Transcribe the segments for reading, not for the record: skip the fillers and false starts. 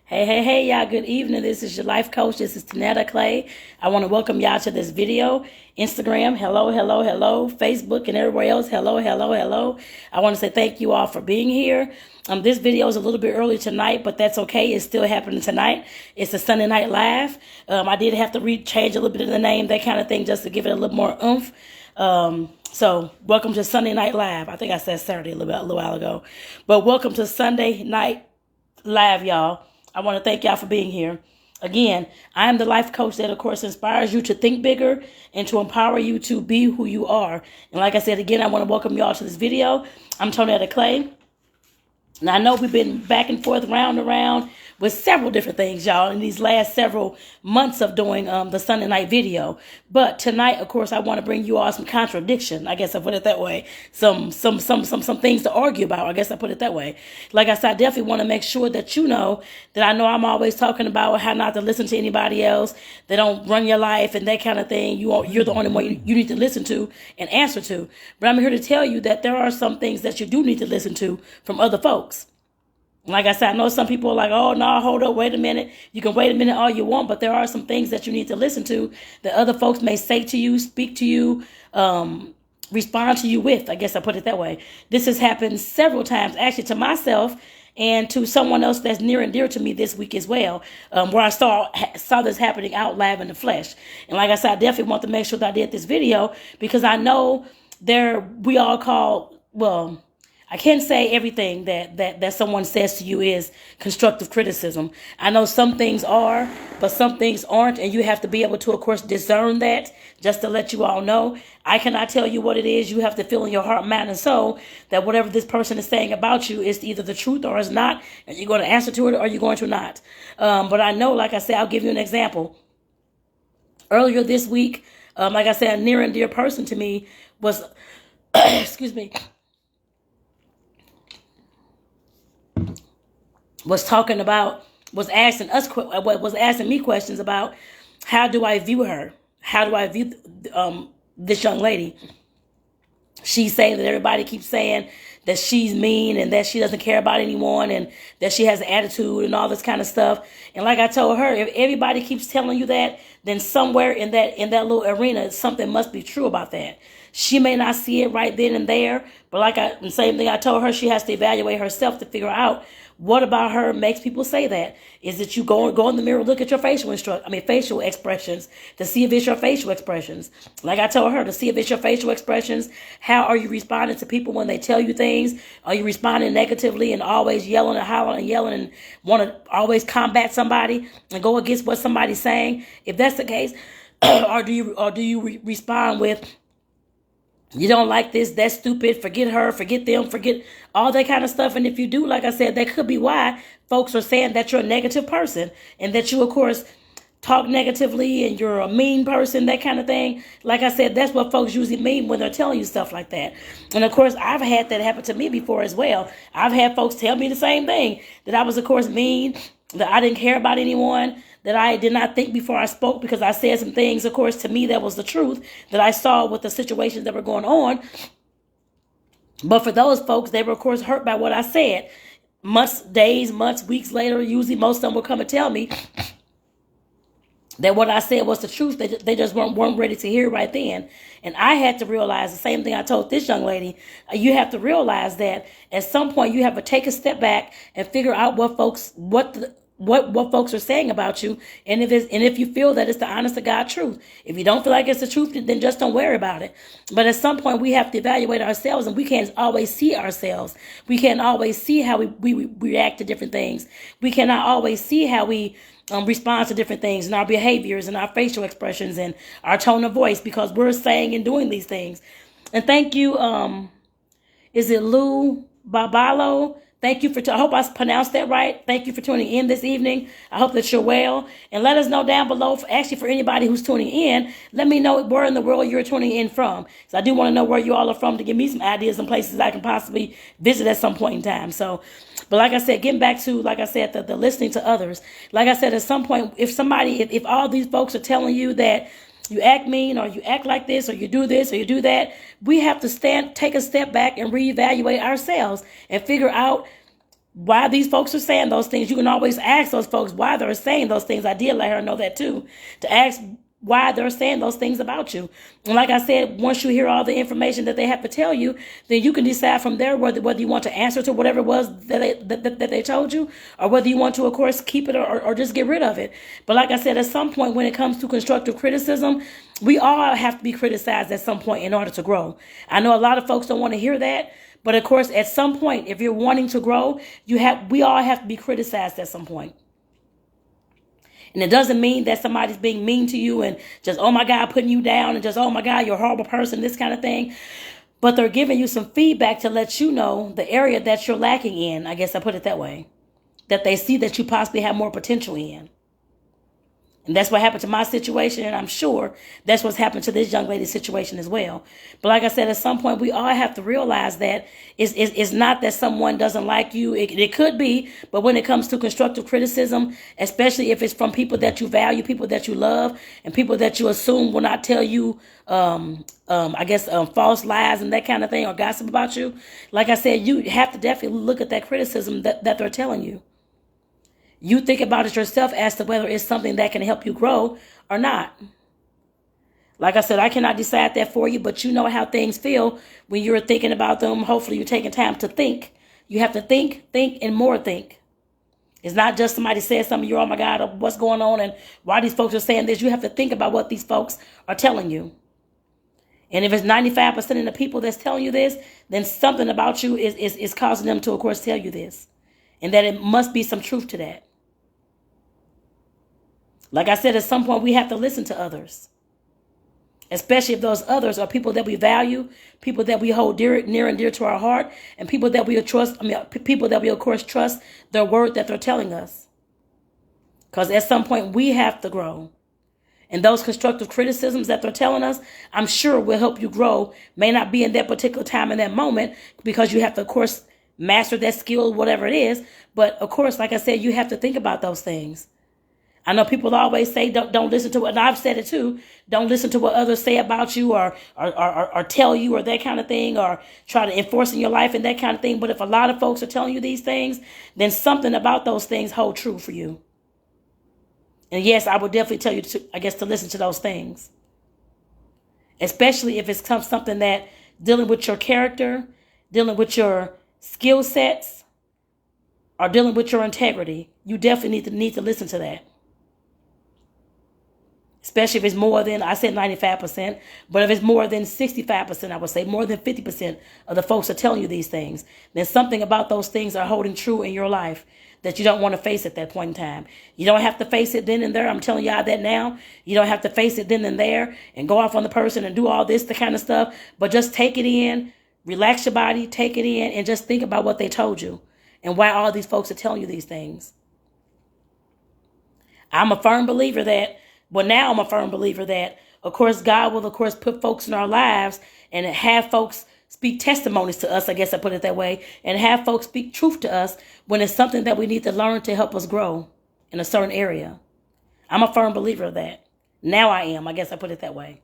Hey, y'all, good evening. This is your life coach. This is Tonetta Clay. I want to welcome y'all to this video. Instagram, hello. Facebook and everywhere else, hello. I want to say thank you all for being here. This video is a little bit early tonight, but that's okay. It's still happening tonight. It's a Sunday night live. I did have to change a little bit of the name, that kind of thing, just to give it a little more oomph. So welcome to Sunday Night Live. I think I said Saturday a little while ago, but welcome to Sunday Night Live, y'all. I want to thank y'all for being here. Again, I am the life coach that, of course, inspires you to think bigger and to empower you to be who you are. And like I said, again, I want to welcome y'all to this video. I'm Tonetta Clay. Now, I know we've been back and forth, round and round, with several different things, y'all, in these last several months of doing the Sunday night video. But tonight, of course, I want to bring you all some contradiction. I guess I put it that way. Some things to argue about. I guess I put it that way. Like I said, I definitely want to make sure that you know that I know I'm always talking about how not to listen to anybody else. They don't run your life and that kind of thing. You're the only one you need to listen to and answer to. But I'm here to tell you that there are some things that you do need to listen to from other folks. Like I said, I know some people are like, oh, no, hold up, wait a minute. You can wait a minute all you want, but there are some things that you need to listen to that other folks may say to you, speak to you, respond to you with. I guess I put it that way. This has happened several times, actually, to myself and to someone else that's near and dear to me this week as well, where I saw this happening out live in the flesh. And like I said, I definitely want to make sure that I did this video because I know we all call, well, I can't say everything that someone says to you is constructive criticism. I know some things are, but some things aren't, and you have to be able to, of course, discern that. Just to let you all know, I cannot tell you what it is. You have to feel in your heart, mind, and soul that whatever this person is saying about you is either the truth or is not, and you're going to answer to it or you're going to not. But I know, like I said, I'll give you an example. Earlier this week, like I said, a near and dear person to me was, excuse me, was asking me questions about how do I view her? How do I view this young lady? She's saying that everybody keeps saying that she's mean and that she doesn't care about anyone and that she has an attitude and all this kind of stuff. And like I told her, if everybody keeps telling you that, then somewhere in that little arena, something must be true about that. She may not see it right then and there, but the same thing I told her, she has to evaluate herself to figure out what about her makes people say that. Is it you go in the mirror, look at your facial expressions to see if it's your facial expressions. Like I told her, to see if it's your facial expressions. How are you responding to people when they tell you things? Are you responding negatively and always yelling and hollering and yelling and want to always combat somebody and go against what somebody's saying? If that's the case, or do you respond with, you don't like this, that's stupid, forget her, forget them, forget all that kind of stuff. And if you do, like I said, that could be why folks are saying that you're a negative person and that you, of course, talk negatively and you're a mean person, that kind of thing. Like I said, that's what folks usually mean when they're telling you stuff like that. And, of course, I've had that happen to me before as well. I've had folks tell me the same thing, that I was, of course, mean, that I didn't care about anyone, that I did not think before I spoke because I said some things, of course, to me that was the truth that I saw with the situations that were going on. But for those folks, they were, of course, hurt by what I said. Days, months, weeks later, usually most of them will come and tell me that what I said was the truth. They just weren't ready to hear right then. And I had to realize the same thing I told this young lady. You have to realize that at some point you have to take a step back and figure out what folks are saying about you, and if you feel that it's the honest to God truth. If you don't feel like it's the truth, then just don't worry about it. But at some point we have to evaluate ourselves, and we can't always see ourselves. We can't always see how we react to different things. We cannot always see how we respond to different things and our behaviors and our facial expressions and our tone of voice, because we're saying and doing these things. And thank you, is it Lou Babalo? Thank you I hope I pronounced that right. Thank you for tuning in this evening. I hope that you're well. And let us know down below, for anybody who's tuning in, let me know where in the world you're tuning in from. So I do want to know where you all are from to give me some ideas and places I can possibly visit at some point in time. So, but like I said, getting back to, like I said, the listening to others. Like I said, at some point, if all these folks are telling you that you act mean or you act like this or you do this or you do that, we have to take a step back and reevaluate ourselves and figure out why these folks are saying those things. You can always ask those folks why they're saying those things. I did let her know that too, to ask why they're saying those things about you. And like I said, once you hear all the information that they have to tell you, then you can decide from there whether you want to answer to whatever it was that they told you, or whether you want to, of course, keep it or just get rid of it. But like I said, at some point when it comes to constructive criticism, we all have to be criticized at some point in order to grow. I know a lot of folks don't want to hear that, but of course, at some point, if you're wanting to grow, we all have to be criticized at some point. And it doesn't mean that somebody's being mean to you and just, oh my God, putting you down and just, oh my God, you're a horrible person, this kind of thing. But they're giving you some feedback to let you know the area that you're lacking in. I guess I put it that way. That they see that you possibly have more potential in. And that's what happened to my situation, and I'm sure that's what's happened to this young lady's situation as well. But like I said, at some point, we all have to realize that it's not that someone doesn't like you. It could be, but when it comes to constructive criticism, especially if it's from people that you value, people that you love, and people that you assume will not tell you, false lies and that kind of thing, or gossip about you, like I said, you have to definitely look at that criticism that they're telling you. You think about it yourself as to whether it's something that can help you grow or not. Like I said, I cannot decide that for you, but you know how things feel when you're thinking about them. Hopefully you're taking time to think. You have to think, and more think. It's not just somebody says something, you're, oh my God, what's going on and why these folks are saying this. You have to think about what these folks are telling you. And if it's 95% of the people that's telling you this, then something about you is causing them to, of course, tell you this. And that it must be some truth to that. Like I said, at some point, we have to listen to others. Especially if those others are people that we value, people that we hold near and dear to our heart, and people that we trust, people that we, of course, trust their word that they're telling us. Because at some point, we have to grow. And those constructive criticisms that they're telling us, I'm sure will help you grow. May not be in that particular time in that moment, because you have to, of course, master that skill, whatever it is. But, of course, like I said, you have to think about those things. I know people always say, don't listen to what, and I've said it too, don't listen to what others say about you or tell you or that kind of thing, or try to enforce in your life and that kind of thing. But if a lot of folks are telling you these things, then something about those things hold true for you. And yes, I would definitely tell you to listen to those things. Especially if it's something that dealing with your character, dealing with your skill sets, or dealing with your integrity. You definitely need to listen to that. Especially if it's more than, I said 95%, but if it's more than 65%, I would say more than 50% of the folks are telling you these things, then something about those things are holding true in your life that you don't want to face at that point in time. You don't have to face it then and there. I'm telling y'all that now. You don't have to face it then and there and go off on the person and do all the kind of stuff, but just take it in, relax your body, take it in, and just think about what they told you and why all these folks are telling you these things. I'm a firm believer that, of course, God will, of course, put folks in our lives and have folks speak testimonies to us, I guess I put it that way, and have folks speak truth to us when it's something that we need to learn to help us grow in a certain area. I'm a firm believer of that. Now I am, I guess I put it that way.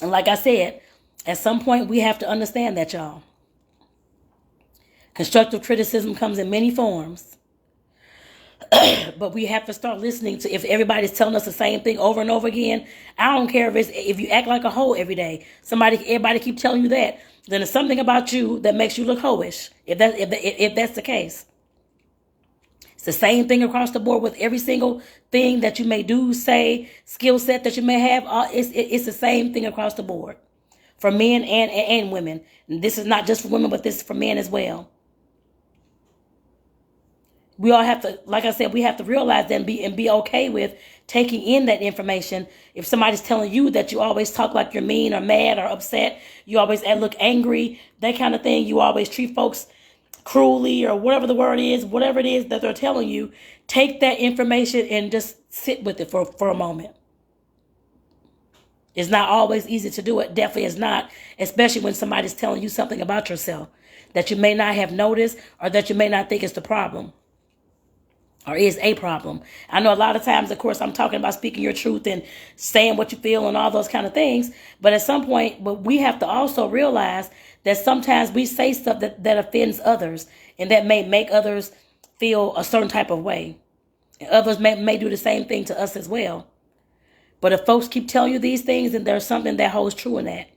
And like I said, at some point we have to understand that, y'all. Constructive criticism comes in many forms. But we have to start listening to, if everybody's telling us the same thing over and over again. I don't care if you act like a hoe every day. Everybody keep telling you that. Then there's something about you that makes you look hoish. If that's the case. It's the same thing across the board with every single thing that you may do, say, skill set that you may have. It's the same thing across the board for men and women. And this is not just for women, but this is for men as well. We all have to, like I said, we have to realize that and be okay with taking in that information. If somebody's telling you that you always talk like you're mean or mad or upset, you always look angry, that kind of thing, you always treat folks cruelly or whatever the word is, whatever it is that they're telling you, take that information and just sit with it for a moment. It's not always easy to do it. Definitely is not, especially when somebody's telling you something about yourself that you may not have noticed or that you may not think is the problem. or is a problem. I know a lot of times, of course, I'm talking about speaking your truth and saying what you feel and all those kind of things. But at some point, but we have to also realize that sometimes we say stuff that offends others and that may make others feel a certain type of way. And others may do the same thing to us as well. But if folks keep telling you these things, then there's something that holds true in that.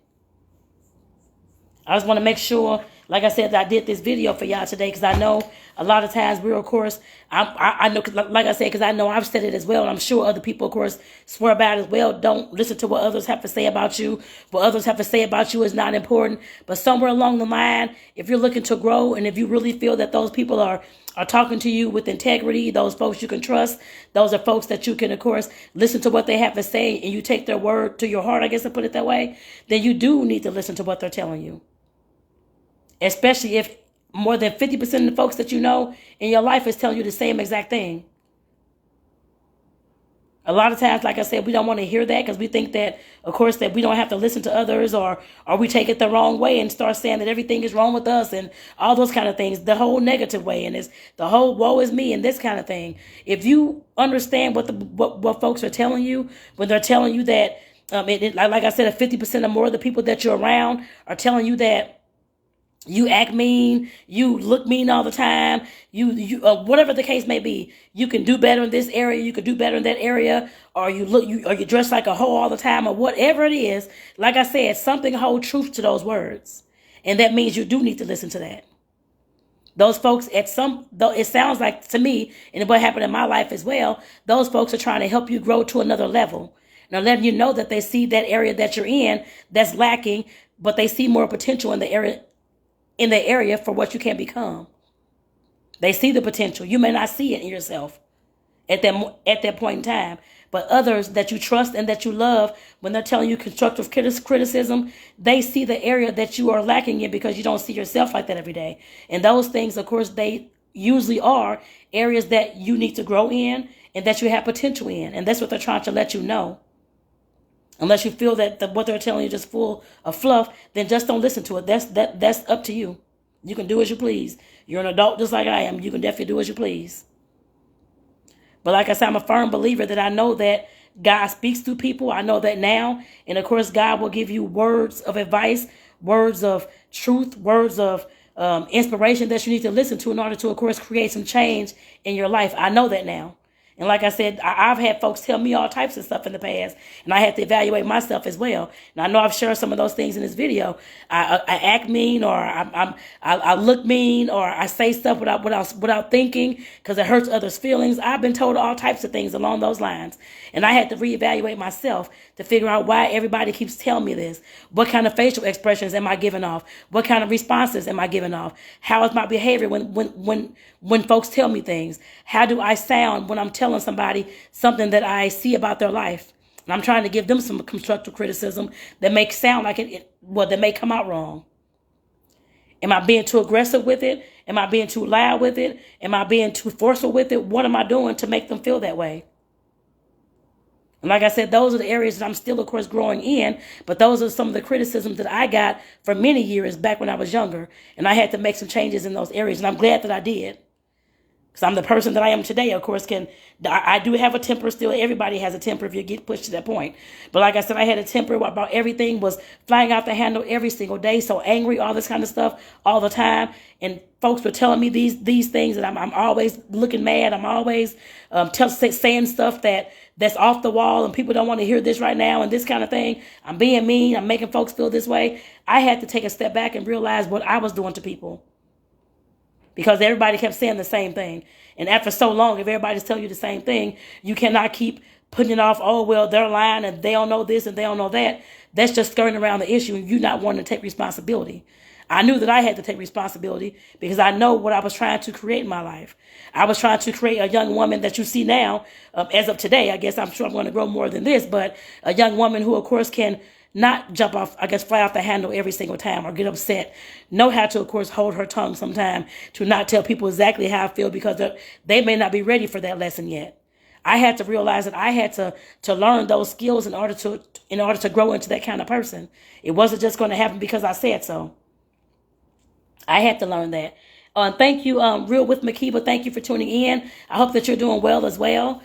I just want to make sure, like I said, that I did this video for y'all today because I know a lot of times we're, of course, I know, like I said, because I know I've said it as well, and I'm sure other people, of course, swear about it as well. Don't listen to what others have to say about you. What others have to say about you is not important. But somewhere along the line, if you're looking to grow and if you really feel that those people are talking to you with integrity, those folks you can trust, those are folks that you can, of course, listen to what they have to say and you take their word to your heart, I guess I put it that way, then you do need to listen to what they're telling you. Especially if more than 50% of the folks that you know in your life is telling you the same exact thing. A lot of times, like I said, we don't want to hear that because we think that, of course, that we don't have to listen to others or we take it the wrong way and start saying that everything is wrong with us and all those kind of things, the whole negative way, and it's the whole woe is me and this kind of thing. If you understand what folks are telling you when they're telling you that, like I said, 50% or more of the people that you're around are telling you that you act mean, you look mean all the time, you whatever the case may be, you can do better in this area, you could do better in that area, or you dress like a hoe all the time, or whatever it is. Like I said, something hold truth to those words, and that means you do need to listen to that. Those folks it sounds like to me, and what happened in my life as well, those folks are trying to help you grow to another level. Now letting you know that they see that area that you're in that's lacking, but they see more potential in the area for what you can become. They see the potential. You may not see it in yourself at that point in time, but others that you trust and that you love, when they're telling you constructive criticism, they see the area that you are lacking in because you don't see yourself like that every day. And those things, of course, they usually are areas that you need to grow in and that you have potential in. And that's what they're trying to let you know. Unless you feel that what they're telling you is just full of fluff, then just don't listen to it. That's up to you. You can do as you please. You're an adult just like I am. You can definitely do as you please. But like I said, I'm a firm believer that I know that God speaks through people. I know that now. And of course, God will give you words of advice, words of truth, words of inspiration that you need to listen to in order to, of course, create some change in your life. I know that now. And like I said, I've had folks tell me all types of stuff in the past, and I had to evaluate myself as well. And I know I've shared some of those things in this video. I act mean, or I look mean, or I say stuff without thinking because it hurts others' feelings. I've been told all types of things along those lines, and I had to reevaluate myself to figure out why everybody keeps telling me this. What kind of facial expressions am I giving off? What kind of responses am I giving off? How is my behavior when folks tell me things? How do I sound when I'm telling somebody something that I see about their life? And I'm trying to give them some constructive criticism that may sound like that may come out wrong. Am I being too aggressive with it? Am I being too loud with it? Am I being too forceful with it? What am I doing to make them feel that way? And like I said, those are the areas that I'm still, of course, growing in. But those are some of the criticisms that I got for many years back when I was younger. And I had to make some changes in those areas. And I'm glad that I did. Because I'm the person that I am today, of course, I do have a temper still. Everybody has a temper if you get pushed to that point. But like I said, I had a temper about everything was flying out the handle every single day. So angry, all this kind of stuff all the time. And folks were telling me these things that I'm always looking mad. I'm always saying stuff that's off the wall and people don't want to hear this right now and this kind of thing. I'm being mean. I'm making folks feel this way. I had to take a step back and realize what I was doing to people. Because everybody kept saying the same thing. And after so long, if everybody's telling you the same thing, you cannot keep putting it off, oh, well, they're lying and they don't know this and they don't know that. That's just skirting around the issue and you not wanting to take responsibility. I knew that I had to take responsibility because I know what I was trying to create in my life. I was trying to create a young woman that you see now, as of today. I guess I'm sure I'm going to grow more than this, but a young woman who, of course, can not jump off, fly off the handle every single time or get upset. Know how to, of course, hold her tongue sometime to not tell people exactly how I feel because they may not be ready for that lesson yet. I had to realize that I had to learn those skills in order to grow into that kind of person. It wasn't just going to happen because I said so. I had to learn that. Thank you, Real with Makiba. Thank you for tuning in. I hope that you're doing well as well.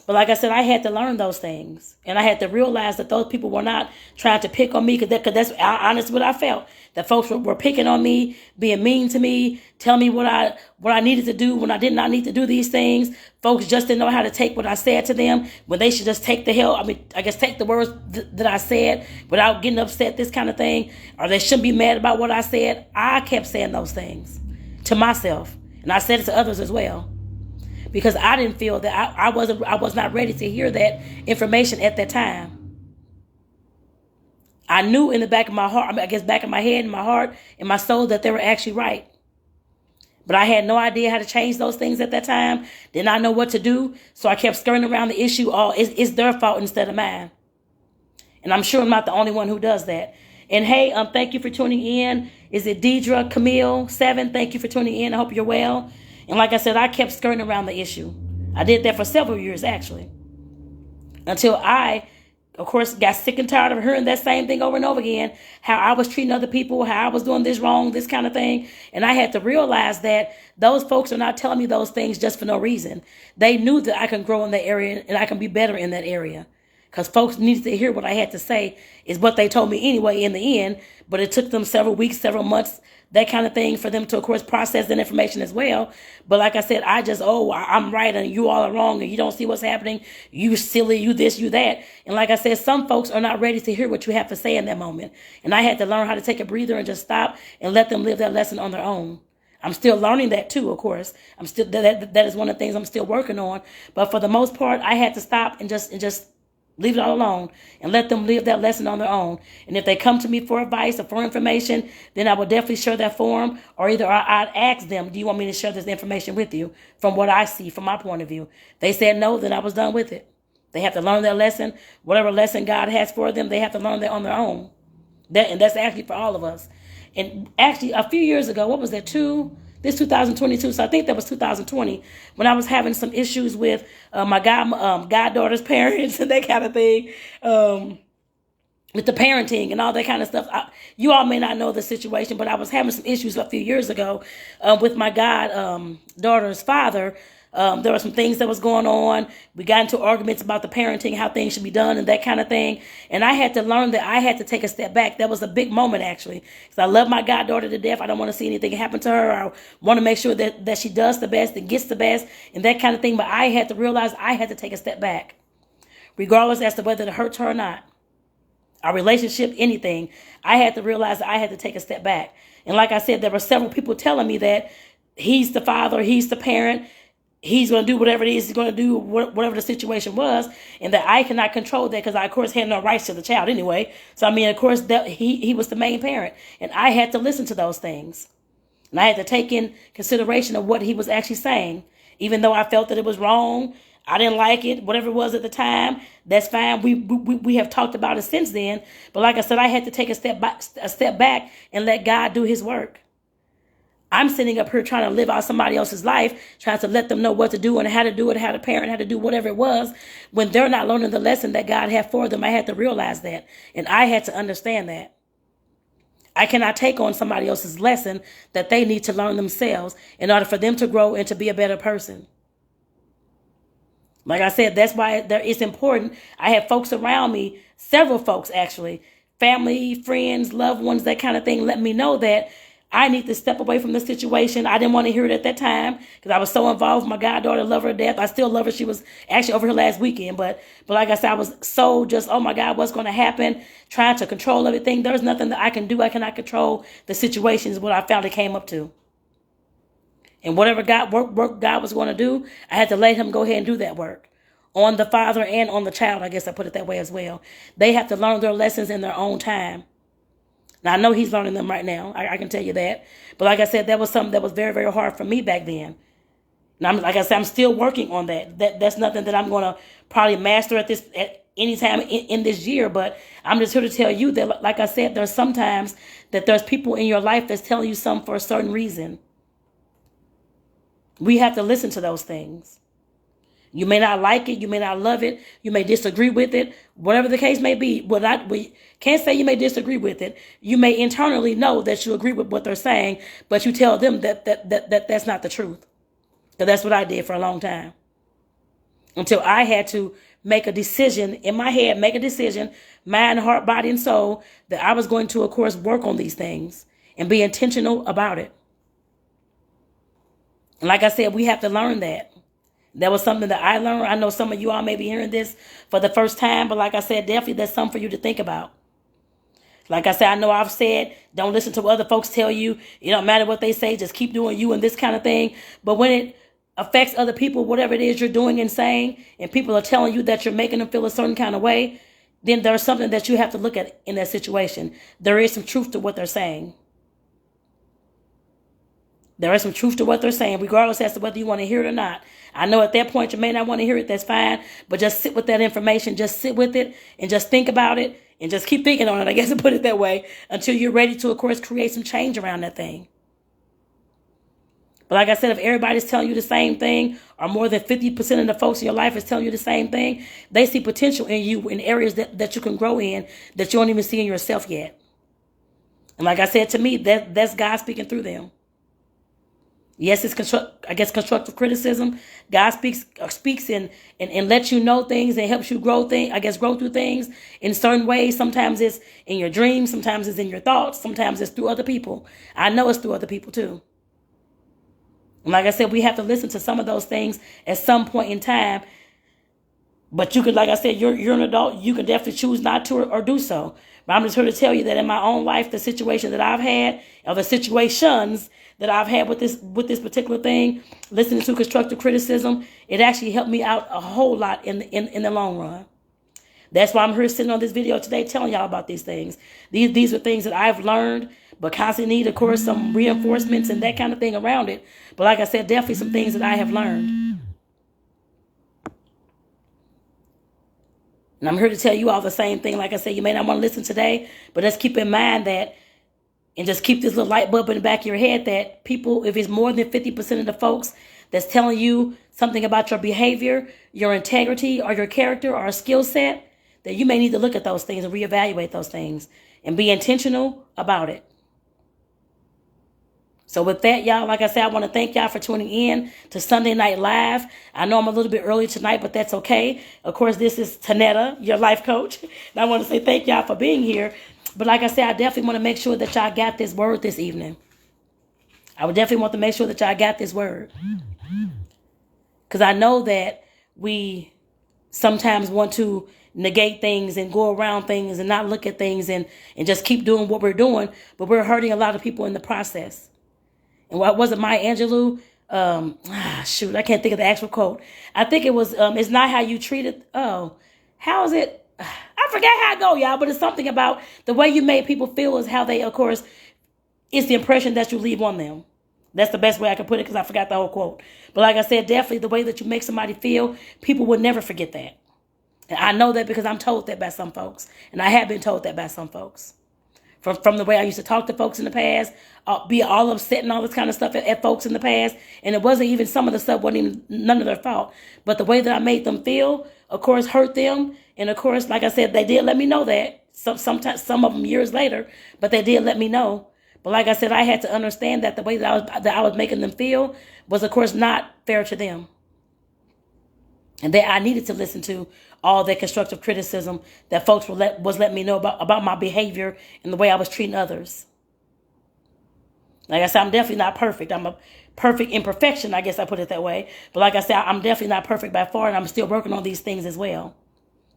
But like I said, I had to learn those things. And I had to realize that those people were not trying to pick on me, because that's honestly what I felt. That folks were picking on me, being mean to me, telling me what I needed to do when I did not need to do these things. Folks just didn't know how to take what I said to them, when they should just take the take the words that I said without getting upset, this kind of thing. Or they shouldn't be mad about what I said. I kept saying those things to myself. And I said it to others as well, because I didn't feel that I was not ready to hear that information at that time. I knew in the back of my heart, back of my head and my heart and my soul, that they were actually right. But I had no idea how to change those things at that time. Did not know what to do. So I kept skirting around the issue. It's their fault instead of mine. And I'm sure I'm not the only one who does that. And hey, thank you for tuning in. Is it Deidre Camille 7? Thank you for tuning in. I hope you're well. And like I said, I kept skirting around the issue. I did that for several years, actually. Until I, of course, got sick and tired of hearing that same thing over and over again. How I was treating other people, how I was doing this wrong, this kind of thing. And I had to realize that those folks are not telling me those things just for no reason. They knew that I can grow in that area and I can be better in that area. Because folks needed to hear what I had to say, is what they told me anyway in the end. But it took them several weeks, several months, that kind of thing, for them to, of course, process that information as well. But like I said, I'm right and you all are wrong and you don't see what's happening. You silly, you this, you that. And like I said, some folks are not ready to hear what you have to say in that moment. And I had to learn how to take a breather and just stop and let them live that lesson on their own. I'm still learning that too, of course. That is one of the things I'm still working on. But for the most part, I had to stop and just leave it all alone and let them live that lesson on their own. And if they come to me for advice or for information, then I will definitely share that for them. Or either I'd ask them, do you want me to share this information with you from what I see, from my point of view? They said no, then I was done with it. They have to learn their lesson. Whatever lesson God has for them, they have to learn that on their own. And that's actually for all of us. And actually, a few years ago, what was that, this 2022, so I think that was 2020, when I was having some issues with my goddaughter's parents and that kind of thing, with the parenting and all that kind of stuff. You all may not know the situation, but I was having some issues a few years ago with my daughter's father. There were some things that was going on. We got into arguments about the parenting, how things should be done and that kind of thing. And I had to learn that I had to take a step back. That was a big moment, actually, because I love my goddaughter to death. I don't want to see anything happen to her. I want to make sure that she does the best and gets the best and that kind of thing. But I had to realize I had to take a step back, regardless as to whether it hurts her or not. Our relationship, anything. I had to realize that I had to take a step back. And like I said, there were several people telling me that he's the father, he's the parent, he's going to do whatever it is he's going to do, whatever the situation was, and that I cannot control that because I, of course, had no rights to the child anyway. So, I mean, of course, that he was the main parent, and I had to listen to those things. And I had to take in consideration of what he was actually saying, even though I felt that it was wrong. I didn't like it, whatever it was at the time. That's fine. We have talked about it since then. But like I said, I had to take a step back and let God do his work. I'm sitting up here trying to live out somebody else's life, trying to let them know what to do and how to do it, how to parent, how to do whatever it was, when they're not learning the lesson that God had for them. I had to realize that, and I had to understand that. I cannot take on somebody else's lesson that they need to learn themselves in order for them to grow and to be a better person. Like I said, that's why it's important. I have folks around me, several folks actually, family, friends, loved ones, that kind of thing, let me know that I need to step away from the situation. I didn't want to hear it at that time because I was so involved with my goddaughter, love her to death. I still love her. She was actually over here last weekend. But like I said, I was so just, oh my God, what's going to happen? Trying to control everything. There's nothing that I can do. I cannot control the situation is what I found it came up to. And whatever work God was going to do, I had to let him go ahead and do that work on the father and on the child. I guess I put it that way as well. They have to learn their lessons in their own time. Now, I know he's learning them right now. I can tell you that. But like I said, that was something that was very, very hard for me back then. And like I said, I'm still working on that. That's nothing that I'm going to probably master at any time in this year. But I'm just here to tell you that, like I said, there's sometimes that there's people in your life that's telling you something for a certain reason. We have to listen to those things. You may not like it. You may not love it. You may disagree with it. Whatever the case may be. We can't say you may disagree with it. You may internally know that you agree with what they're saying, but you tell them that's not the truth. Because that's what I did for a long time. Until I had to make a decision in my head, mind, heart, body, and soul, that I was going to, of course, work on these things and be intentional about it. And like I said, we have to learn that. That was something that I learned. I know some of you all may be hearing this for the first time, but like I said, definitely that's something for you to think about. Like I said, I know I've said, don't listen to what other folks tell you. It don't matter what they say, just keep doing you and this kind of thing. But when it affects other people, whatever it is you're doing and saying, and people are telling you that you're making them feel a certain kind of way, then there's something that you have to look at in that situation. There is some truth to what they're saying. There is some truth to what they're saying, regardless as to whether you want to hear it or not. I know at that point you may not want to hear it, that's fine, but just sit with that information, just sit with it, and just think about it, and just keep thinking on it, I guess, to put it that way, until you're ready to, of course, create some change around that thing. But like I said, if everybody's telling you the same thing, or more than 50% of the folks in your life is telling you the same thing, they see potential in you in areas that you can grow in that you don't even see in yourself yet. And like I said, to me, that's God speaking through them. Yes, it's constructive criticism. God speaks and lets you know things and helps you grow through things in certain ways. Sometimes it's in your dreams, sometimes it's in your thoughts, sometimes it's through other people. I know it's through other people too. And like I said, we have to listen to some of those things at some point in time. But you could, like I said, you're an adult. You can definitely choose not to or do so. But I'm just here to tell you that in my own life, the situation that I've had, or the situations that I've had with this particular thing, listening to constructive criticism, it actually helped me out a whole lot in the long run. That's why I'm here sitting on this video today telling y'all about these things. These are things that I've learned, but constantly need, of course, some reinforcements and that kind of thing around it. But like I said, definitely some things that I have learned. And I'm here to tell you all the same thing. Like I said, you may not want to listen today, but let's keep in mind that, and just keep this little light bulb in the back of your head, that people, if it's more than 50% of the folks that's telling you something about your behavior, your integrity, or your character, or a skill set, that you may need to look at those things and reevaluate those things and be intentional about it. So with that, y'all, like I said, I want to thank y'all for tuning in to Sunday Night Live. I know I'm a little bit early tonight, but that's okay. Of course, this is Tonetta, your life coach. And I want to say thank y'all for being here. But like I said, I definitely want to make sure that y'all got this word this evening. I would definitely want to make sure that y'all got this word. Because I know that we sometimes want to negate things and go around things and not look at things and just keep doing what we're doing. But we're hurting a lot of people in the process. And what was it, Maya Angelou? Shoot, I can't think of the actual quote. I think it was, it's not how you treat it. Oh, how is it? I forget how it go, y'all, but it's something about the way you make people feel is how they, of course, it's the impression that you leave on them. That's the best way I can put it, because I forgot the whole quote. But like I said, definitely the way that you make somebody feel, people will never forget that. And I know that because I'm told that by some folks. And I have been told that by some folks. From the way I used to talk to folks in the past, be all upset and all this kind of stuff at folks in the past. And it wasn't even, some of the stuff wasn't even none of their fault. But the way that I made them feel, of course, hurt them. And of course, like I said, they did let me know that. Sometimes, some of them years later, but they did let me know. But like I said, I had to understand that the way that I was making them feel was, of course, not fair to them. And that I needed to listen to all that constructive criticism that folks was letting me know about my behavior and the way I was treating others. Like I said, I'm definitely not perfect. I'm a perfect imperfection, I guess I put it that way. But like I said, I'm definitely not perfect by far, and I'm still working on these things as well.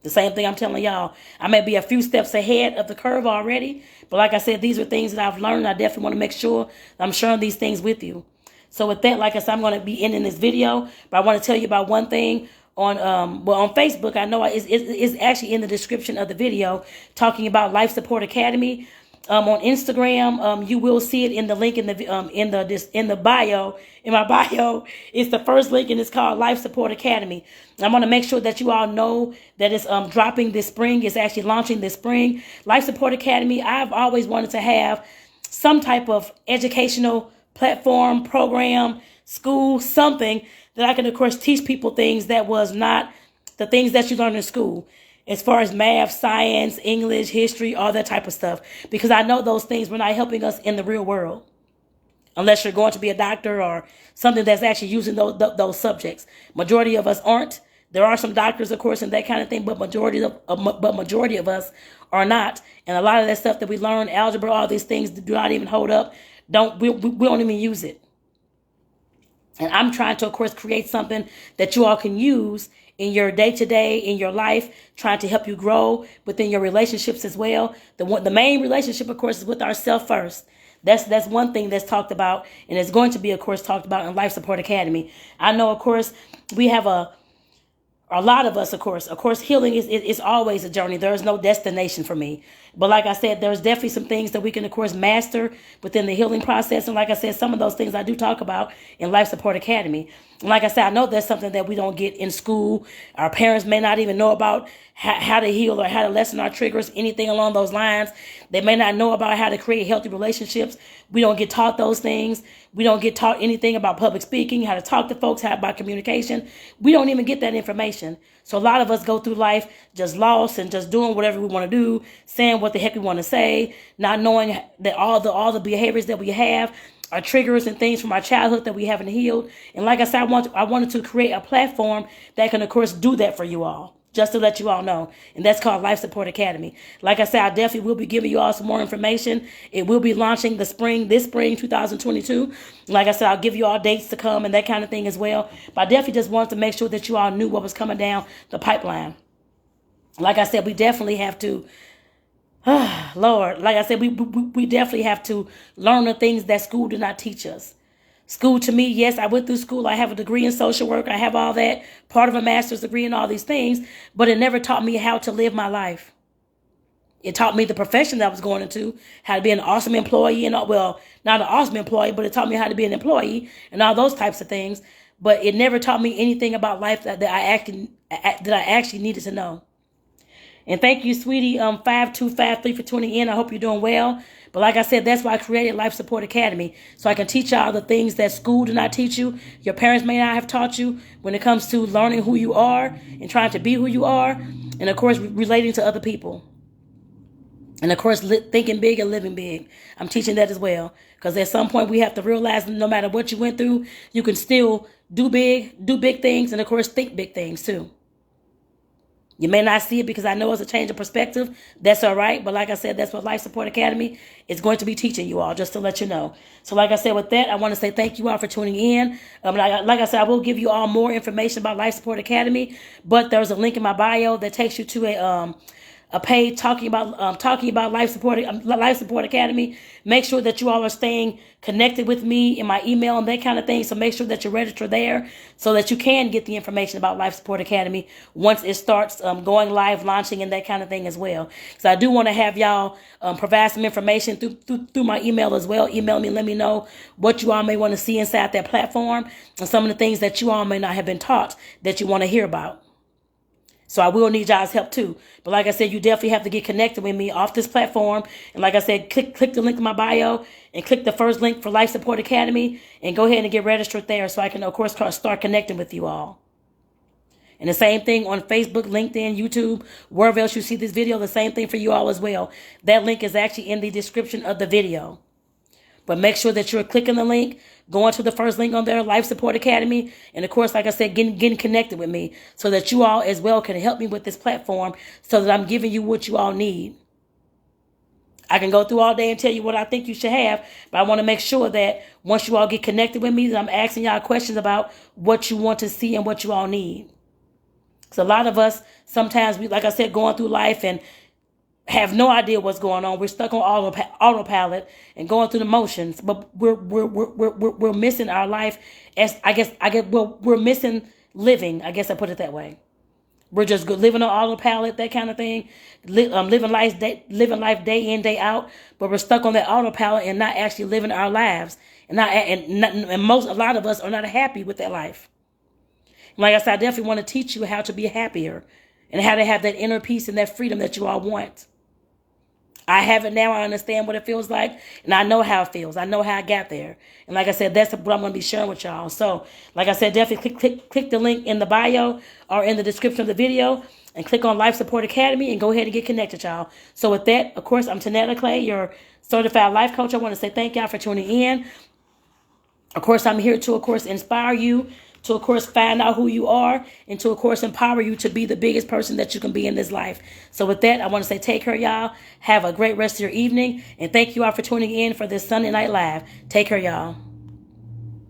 The same thing I'm telling y'all. I may be a few steps ahead of the curve already, but like I said, these are things that I've learned. I definitely want to make sure that I'm sharing these things with you. So with that, like I said, I'm going to be ending this video, but I want to tell you about one thing. On Facebook, I know it's actually in the description of the video, talking about Life Support Academy. On Instagram, you will see it in the link in the bio. In my bio, it's the first link, and it's called Life Support Academy. I want to make sure that you all know that it's dropping this spring. It's actually launching this spring. Life Support Academy. I've always wanted to have some type of educational platform, program, school, something that I can, of course, teach people things that was not the things that you learn in school, as far as math, science, English, history, all that type of stuff. Because I know those things were not helping us in the real world, unless you're going to be a doctor or something that's actually using those subjects. Majority of us aren't. There are some doctors, of course, and that kind of thing, but majority of us are not. And a lot of that stuff that we learn, algebra, all these things, do not even hold up. We don't even use it. And I'm trying to, of course, create something that you all can use in your day-to-day, in your life, trying to help you grow within your relationships as well. The main relationship, of course, is with ourselves first. That's one thing that's talked about, and it's going to be, of course, talked about in Life Support Academy. I know, of course, we have a lot of us, of course, healing is always a journey. There is no destination for me. But like I said, there's definitely some things that we can, of course, master within the healing process. And like I said, some of those things I do talk about in Life Support Academy. And like I said, I know that's something that we don't get in school. Our parents may not even know about how to heal or how to lessen our triggers, anything along those lines. They may not know about how to create healthy relationships. We don't get taught those things. We don't get taught anything about public speaking, how to talk to folks, how about communication. We don't even get that information. So a lot of us go through life just lost and just doing whatever we want to do, saying what the heck we want to say, not knowing that all the behaviors that we have are triggers and things from our childhood that we haven't healed. And like I said, I wanted to create a platform that can, of course, do that for you all, just to let you all know. And that's called Life Support Academy. Like I said, I definitely will be giving you all some more information. It will be launching this spring 2022. Like I said, I'll give you all dates to come and that kind of thing as well. But I definitely just wanted to make sure that you all knew what was coming down the pipeline. Like I said, we definitely have to, Lord, like I said, we definitely have to learn the things that school did not teach us. School, to me, yes, I went through school. I have a degree in social work. I have all that, part of a master's degree and all these things, but it never taught me how to live my life. It taught me the profession that I was going into, how to be an awesome employee, and well, not an awesome employee, but it taught me how to be an employee and all those types of things. But it never taught me anything about life that I actually needed to know. And thank you, sweetie, 5253 for tuning in. I hope you're doing well. But like I said, that's why I created Life Support Academy. So I can teach y'all the things that school did not teach you. Your parents may not have taught you when it comes to learning who you are and trying to be who you are. And of course, relating to other people. And of course, thinking big and living big. I'm teaching that as well. Because at some point, we have to realize no matter what you went through, you can still do big things. And of course, think big things too. You may not see it because I know it's a change of perspective. That's all right. But like I said, that's what Life Support Academy is going to be teaching you all, just to let you know. So like I said, with that, I want to say thank you all for tuning in. Like I said, I will give you all more information about Life Support Academy. But there's a link in my bio that takes you to a page talking about Life Support Academy. Make sure that you all are staying connected with me in my email and that kind of thing. So make sure that you register there so that you can get the information about Life Support Academy once it starts going live, launching, and that kind of thing as well. So I do want to have y'all provide some information through my email as well. Email me, let me know what you all may want to see inside that platform and some of the things that you all may not have been taught that you want to hear about. So I will need y'all's help too. But like I said, you definitely have to get connected with me off this platform. And like I said, click the link in my bio and click the first link for Life Support Academy and go ahead and get registered there so I can, of course, start connecting with you all. And the same thing on Facebook, LinkedIn, YouTube, wherever else you see this video, the same thing for you all as well. That link is actually in the description of the video. But make sure that you're clicking the link, going to the first link on there, Life Support Academy. And of course, like I said, getting connected with me so that you all as well can help me with this platform so that I'm giving you what you all need. I can go through all day and tell you what I think you should have, but I want to make sure that once you all get connected with me, that I'm asking y'all questions about what you want to see and what you all need. So a lot of us, sometimes, like I said, going through life and have no idea what's going on. We're stuck on autopilot and going through the motions, but we're missing our life. We're missing living. I guess I put it that way. We're just living on autopilot, that kind of thing, living life day in, day out. But we're stuck on that autopilot and not actually living our lives. A lot of us are not happy with that life. Like I said, I definitely want to teach you how to be happier and how to have that inner peace and that freedom that you all want. I have it now. I understand what it feels like, and I know how it feels. I know how I got there. And like I said, that's what I'm going to be sharing with y'all. So, like I said, definitely click the link in the bio or in the description of the video, and click on Life Support Academy and go ahead and get connected, y'all. So with that, of course, I'm Tonetta Clay, your certified life coach. I want to say thank y'all for tuning in. Of course, I'm here to, of course, inspire you, to, of course, find out who you are, and to, of course, empower you to be the biggest person that you can be in this life. So with that, I want to say take care, y'all. Have a great rest of your evening, and thank you all for tuning in for this Sunday Night Live. Take care, y'all.